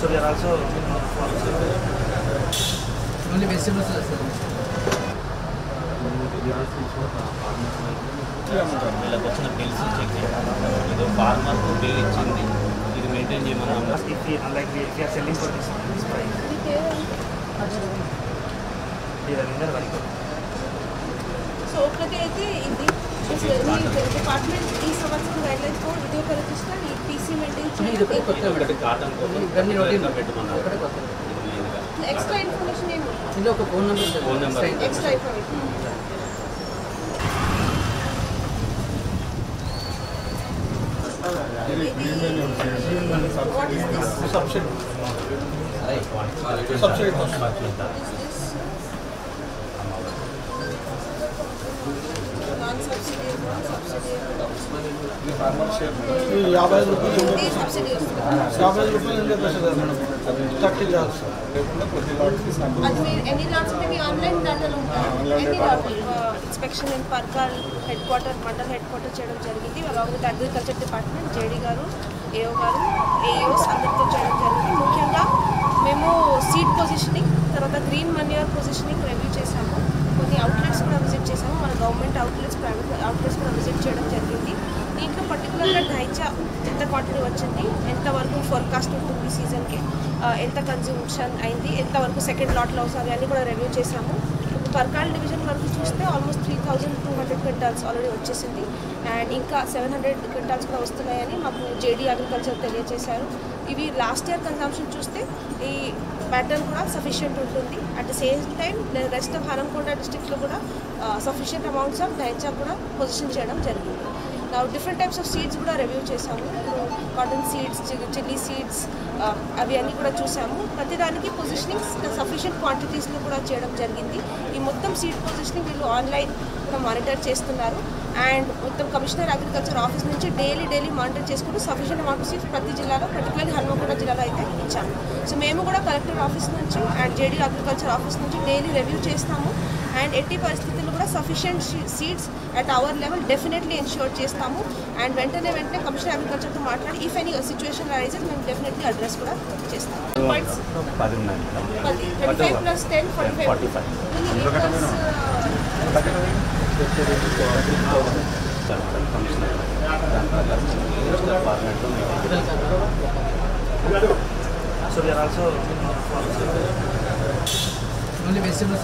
So we are also only vegetables. వీళ్ళకి వచ్చిన bills check చేయాలి. ఇది ఫార్మర్ బిల్ ఇచ్చింది, ఇది మెయింటైన్ చేయమన్నాం. if we are selling for this price. So ఒకటైతే ఇది డిపార్ట్మెంట్ ఈ సంవత్సరం గైడ్లైన్స్ కూడా ఇది ఒక రిజిస్టర్ ఈ పీసీ మెయింటైన్ చేయడం కాటన్ పెట్టుమన్నారు. ఎక్స్ట్రా ఇన్ఫర్మేషన్ ఏమి ఇందులో ఒక phone number extra information what is this Subsidy. non-subsidy subsidy అది మీరు ఎన్ని లాట్స్ మీ ఆన్లైన్ డేటాలో ఉంటాయి ఎన్ని lot inspection in Parkal head quarter mandal head quarter చేయడం జరిగింది along with agriculture department JD గారు ఏఓ గారు ఏఈఓస్ అందరితో చేయడం జరిగింది. ముఖ్యంగా మేము సీడ్ పొజిషనింగ్ తర్వాత గ్రీన్ మన్యూర్ పొజిషనింగ్ రివ్యూ చేశాము. కొన్ని అవుట్లెట్స్ కూడా విజిట్ చేసాము, మన గవర్నమెంట్ అవుట్లెట్స్ ప్రైవేట్ అవుట్లెట్స్ కూడా విజిట్ చేయడం జరిగింది. దీంట్లో పర్టికులర్గా ఢైచా ఎంత క్వాంటిటీ వచ్చింది, ఎంతవరకు ఫోర్కాస్ట్ ఉంటుంది సీజన్కి, ఎంత కన్జ్యూమ్షన్ అయింది, ఎంతవరకు సెకండ్ లాట్లో వస్తుంది అన్నీ కూడా రివ్యూ చేసాము. పర్కాల్ డివిజన్ వరకు చూస్తే ఆల్మోస్ట్ 3200 క్వింటాల్స్ ఆల్రెడీ వచ్చేసింది అండ్ ఇంకా 700 క్వింటాల్స్ కూడా వస్తున్నాయని మాకు జేడీ అగ్రికల్చర్ తెలియజేశారు. ఇవి లాస్ట్ ఇయర్ కన్జంప్షన్ చూస్తే ఈ ప్యాటర్న్ కూడా సఫిషియెంట్ ఉంటుంది. At the same time rest of Hanamkonda డిస్ట్రిక్ట్లో కూడా సఫిషియెంట్ అమౌంట్స్ ఆఫ్ ఢైచా కూడా పొజిషన్ చేయడం జరిగింది. డిఫరెంట్ టైప్స్ ఆఫ్ సీడ్స్ కూడా రివ్యూ చేసాము. కాటన్ సీడ్స్, చిల్లీ సీడ్స్ అవి అన్నీ కూడా చూసాము. ప్రతిదానికి పొజిషనింగ్ సఫిషియెంట్ క్వాంటిటీస్లో కూడా చేయడం జరిగింది. ఈ మొత్తం సీడ్ పొజిషనింగ్ వీళ్ళు ఆన్లైన్ కూడా మానిటర్ చేస్తున్నారు అండ్ మొత్తం కమిషనర్ అగ్రికల్చర్ ఆఫీస్ నుంచి డైలీ మానిటర్ చేసుకుంటూ సఫిషియెంట్ అమౌంట్ సీడ్స్ ప్రతి జిల్లాలో పర్టికులర్లీ హన్మకొండ జిల్లాలో అయితే ఇచ్చాము. సో మేము కూడా కలెక్టర్ ఆఫీస్ నుంచి అండ్ జేడీ అగ్రికల్చర్ ఆఫీస్ నుంచి డైలీ రివ్యూ చేస్తాము అండ్ ఎట్టి పరిస్థితుల్లో కూడా sufficient seeds at our level definitely ensure చేస్తాము అండ్ వెంటనే కమిషనర్ అగ్రికల్చర్తో మాట్లాడి ఇఫ్ ఎనీ సిచ్యువేషన్ అరైజెస్ మేము డెఫినెట్లీ అడ్రస్ కూడా చేస్తాము. 35 plus 10 45. So we are also only vegetables.